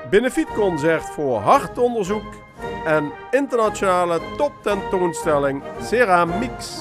Benefietconcert voor hartonderzoek en internationale toptentoonstelling Ceramics.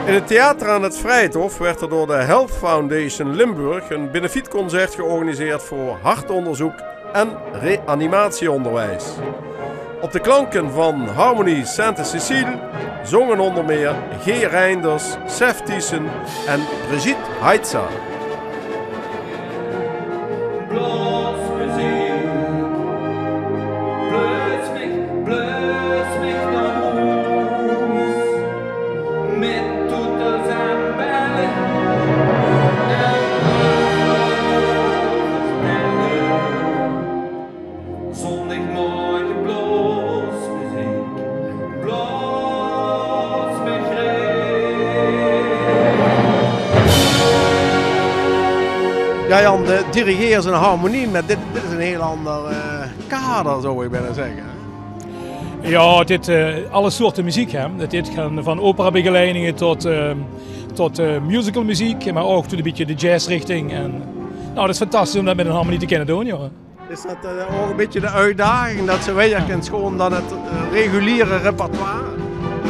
In het theater aan het Vrijthof werd er door de Health Foundation Limburg een benefietconcert georganiseerd voor hartonderzoek en reanimatieonderwijs. Op de klanken van Harmonie Sainte-Cécile zongen onder meer G. Reinders, Sef Thiessen en Brigitte Heitza. Ja Jan, de dirigeren zijn harmonie, maar dit is een heel ander kader zou ik bijna zeggen. Ja, alle soorten muziek. Hè. Dit gaat van operabegeleidingen tot musicalmuziek, maar ook tot een beetje de jazzrichting. En, nou, dat is fantastisch om dat met een harmonie te kunnen doen. Joh. Is dat ook een beetje de uitdaging dat ze werken gewoon dan het reguliere repertoire?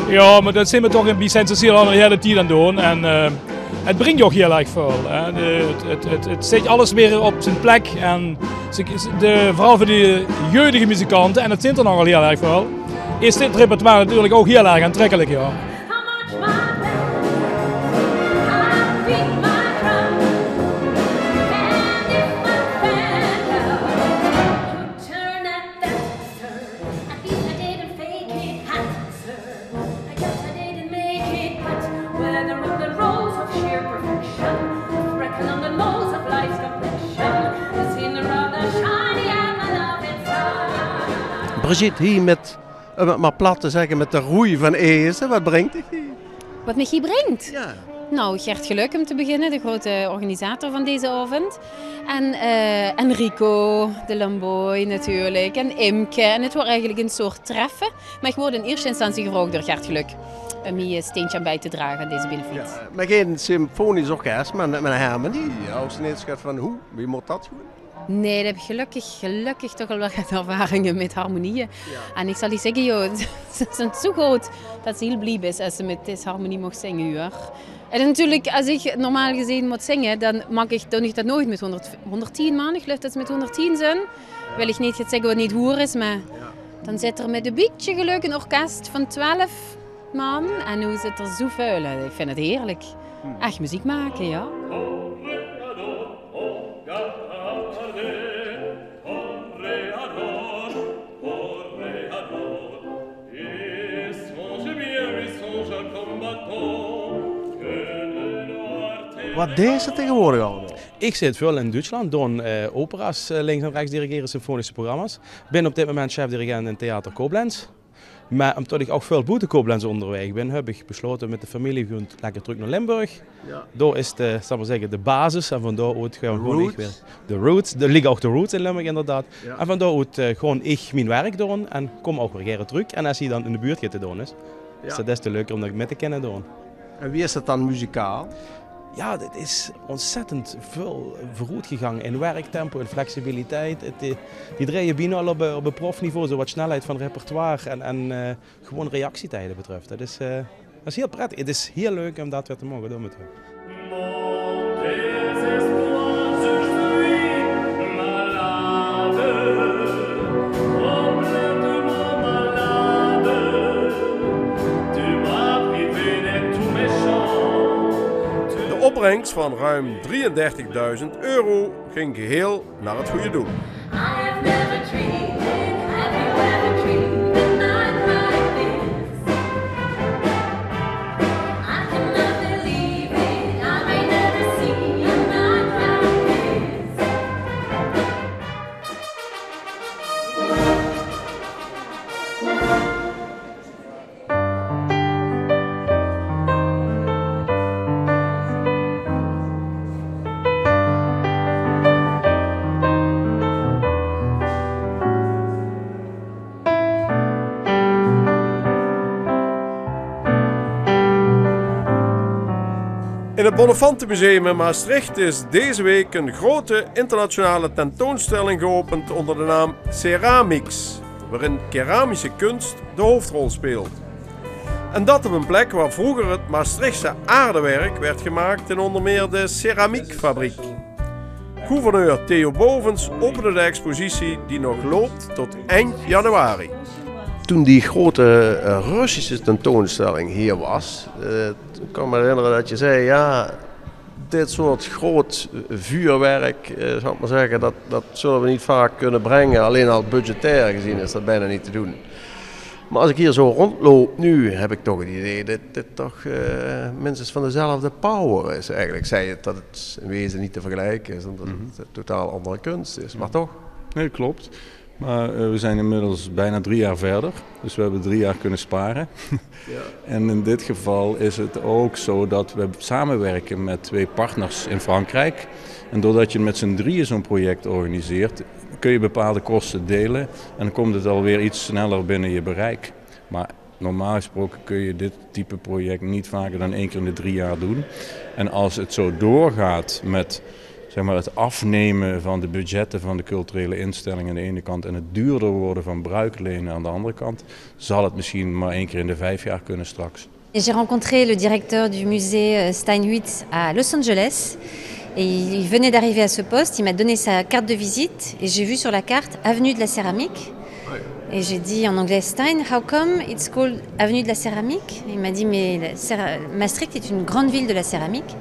Ja, maar dat zijn we toch in Vicente al een hele tijd aan doen. En het brengt je ook heel erg veel. Het zet alles weer op zijn plek. En vooral voor de jeugdige muzikanten, en het zijn er nogal heel erg veel, is dit repertoire natuurlijk ook heel erg aantrekkelijk. Ja. Brigitte, hier met, maar plat te zeggen, met de roei van Ezen, wat brengt hij hier? Wat me hier brengt? Ja. Nou, Gert Geluk om te beginnen, de grote organisator van deze avond. En Enrico de Lamboy natuurlijk, en Imke. En het wordt eigenlijk een soort treffen. Maar ik word in eerste instantie gevraagd door Gert Geluk om hier een steentje aan bij te dragen aan deze benefiet. Ja, maar geen symfonisch orkest, maar met een harmonie. Als je net schat van wie moet dat doen? Nee, dat heb ik gelukkig toch al wel wat ervaringen met harmonieën. Ja. En ik zal je zeggen, joh, ze zijn zo groot dat ze heel blij is als ze met deze harmonie mag zingen. Hoor. En natuurlijk, als ik normaal gezien moet zingen, dan mag ik dat nooit met 110 man. Ik geloof dat ze met 110 zijn. Wil ik niet zeggen wat niet hoer is, maar dan zit er met een beetje geluk een orkest van 12 man. En nu zit er zoveel. Ik vind het heerlijk. Echt muziek maken, ja. Wat deed ze tegenwoordig al? Ik zit veel in Duitsland, doe opera's links en rechts dirigeren, symfonische programma's. Ik ben op dit moment chef-dirigent in Theater Koblenz. Maar omdat ik ook veel buiten Koblenz onderweg ben, heb ik besloten met de familie gewoon lekker terug naar Limburg. Ja. Daar is de basis en vandaar uit gaan we gewoon weer de roots. Er liggen ook de roots in Limburg inderdaad. Ja. En vandaar uit gewoon ik mijn werk doen en kom ook weer terug. En als hij dan in de buurt gaat te doen is dat des te leuker om dat met te kennen doen. En wie is dat dan muzikaal? Ja, het is ontzettend veel vooruit gegaan in werktempo, in flexibiliteit. Die draaien bijna al op een profniveau, zo wat snelheid van repertoire en gewoon reactietijden betreft. Dat is heel prettig. Het is heel leuk om dat weer te mogen doen met hem. De opbrengst van ruim €33.000 ging geheel naar het goede doel. In het Bonnefantenmuseum in Maastricht is deze week een grote internationale tentoonstelling geopend onder de naam Ceramics, waarin keramische kunst de hoofdrol speelt. En dat op een plek waar vroeger het Maastrichtse aardewerk werd gemaakt in onder meer de ceramiekfabriek. Gouverneur Theo Bovens opende de expositie die nog loopt tot eind januari. Toen die grote Russische tentoonstelling hier was, ik kan me herinneren dat je zei, ja, dit soort groot vuurwerk, zal ik maar zeggen, dat zullen we niet vaak kunnen brengen. Alleen al budgetair gezien is dat bijna niet te doen. Maar als ik hier zo rondloop nu, heb ik toch het idee dat dit toch minstens van dezelfde power is. Eigenlijk zei je dat het in wezen niet te vergelijken is, omdat het totaal andere kunst is, maar toch? Nee, klopt. Maar we zijn inmiddels bijna 3 jaar verder, dus we hebben 3 jaar kunnen sparen. Ja. En in dit geval is het ook zo dat we samenwerken met 2 partners in Frankrijk. En doordat je met z'n drieën zo'n project organiseert, kun je bepaalde kosten delen en dan komt het alweer iets sneller binnen je bereik. Maar normaal gesproken kun je dit type project niet vaker dan 1 keer in de 3 jaar doen. En als het zo doorgaat met het afnemen van de budgetten van de culturele instellingen aan de ene kant en het duurder worden van bruiklenen aan de andere kant, zal het misschien maar 1 keer in de 5 jaar kunnen straks. J'ai rencontré le directeur du musée Steinwitz à Los Angeles et il venait d'arriver à ce poste, il m'a donné sa carte de visite et j'ai vu sur la carte Avenue de la Céramique. Et j'ai dit en anglais, Stein, how come it's called Avenue de la Céramique? Il m'a dit, mais Maastricht est une grande ville de la céramique.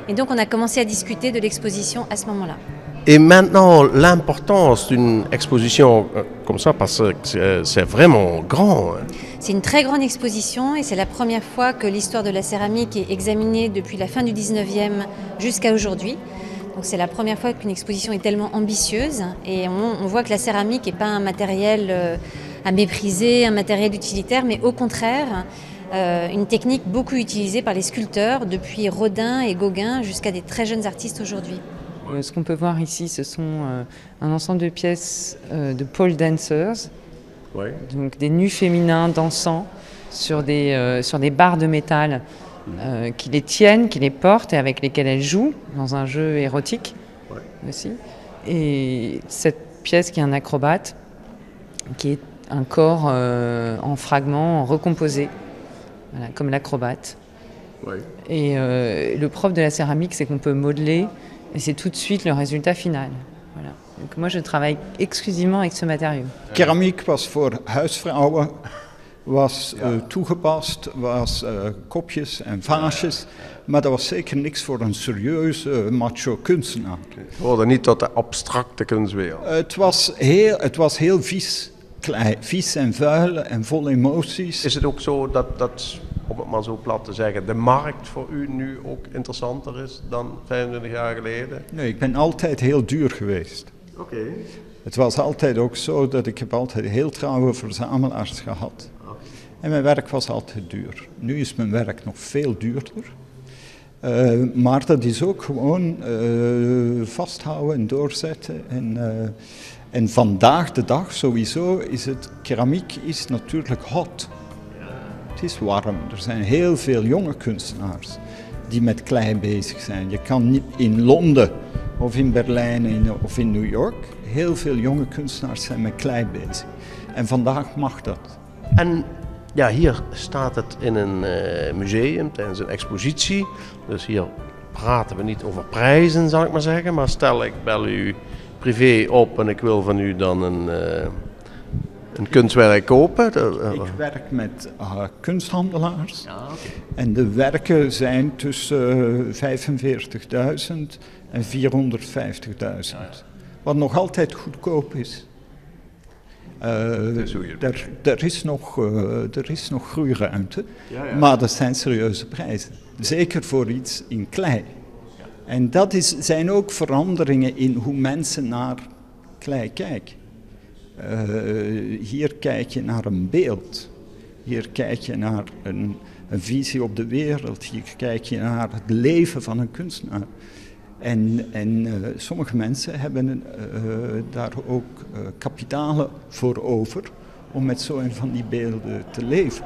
Et donc on a commencé à discuter de l'exposition à ce moment-là. Et maintenant, l'importance d'une exposition comme ça, parce que c'est vraiment grand. C'est une très grande exposition et c'est la première fois que l'histoire de la céramique est examinée depuis la fin du 19e jusqu'à aujourd'hui. Donc c'est la première fois qu'une exposition est tellement ambitieuse et on voit que la céramique n'est pas un matériel à mépriser, un matériel utilitaire, mais au contraire, une technique beaucoup utilisée par les sculpteurs depuis Rodin et Gauguin jusqu'à des très jeunes artistes aujourd'hui. Ce qu'on peut voir ici, ce sont un ensemble de pièces de pole dancers, donc des nus féminins dansant sur des barres de métal qui les tiennent, qui les portent et avec lesquelles elles jouent dans un jeu érotique aussi. Et cette pièce qui est un acrobate, qui est un corps en fragments recomposés, voilà, comme l'acrobate. Et le propre de la céramique, c'est qu'on peut modeler et c'est tout de suite le résultat final. Voilà. Donc moi, je travaille exclusivement avec ce matériau. Keramiek was voor huisvrouwen, was toegepast, was kopjes en vaasjes, maar dat was zeker niks voor een serieuze macho kunstenaar. Het hoorde niet tot de abstracte kunstwereld. Het was heel vies, vies en vuil en vol emoties. Is het ook zo dat, om het maar zo plat te zeggen, de markt voor u nu ook interessanter is dan 25 jaar geleden? Nee, ik ben altijd heel duur geweest. Oké. Het was altijd ook zo dat ik heb altijd heel trouwe verzamelaars gehad. En mijn werk was altijd duur. Nu is mijn werk nog veel duurder. Maar dat is ook gewoon vasthouden en doorzetten. En vandaag de dag sowieso is het, keramiek is natuurlijk hot. Het is warm. Er zijn heel veel jonge kunstenaars die met klei bezig zijn. Je kan niet in Londen of in Berlijn of in New York, heel veel jonge kunstenaars zijn met klei bezig. En vandaag mag dat. En ja, hier staat het in een museum tijdens een expositie. Dus hier praten we niet over prijzen, zal ik maar zeggen. Maar stel ik bel u privé op en ik wil van u dan een kunstwerk kopen. Ik werk met kunsthandelaars. Ja, okay. En de werken zijn tussen 45.000 en 450.000. Wat nog altijd goedkoop is. Er is nog groeiruimte, maar dat zijn serieuze prijzen. Zeker voor iets in klei. En dat zijn ook veranderingen in hoe mensen naar klei kijken. Hier kijk je naar een beeld. Hier kijk je naar een visie op de wereld. Hier kijk je naar het leven van een kunstenaar. En sommige mensen hebben daar ook kapitalen voor over om met zo'n van die beelden te leven.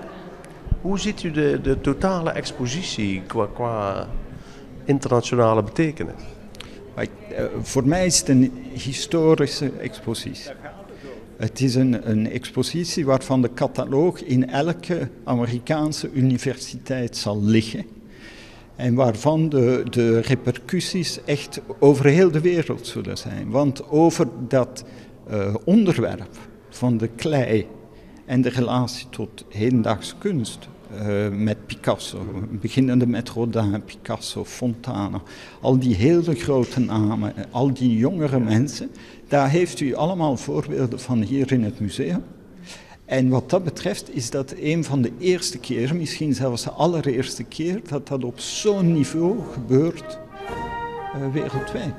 Hoe ziet u de totale expositie qua internationale betekenis? Voor mij is het een historische expositie. Het is een expositie waarvan de catalogus in elke Amerikaanse universiteit zal liggen. En waarvan de repercussies echt over heel de wereld zullen zijn. Want over dat onderwerp van de klei en de relatie tot hedendaagse kunst, met Picasso, beginnende met Rodin, Picasso, Fontana, al die hele grote namen, al die jongere mensen, daar heeft u allemaal voorbeelden van hier in het museum. En wat dat betreft is dat een van de eerste keren, misschien zelfs de allereerste keer, dat dat op zo'n niveau gebeurt wereldwijd.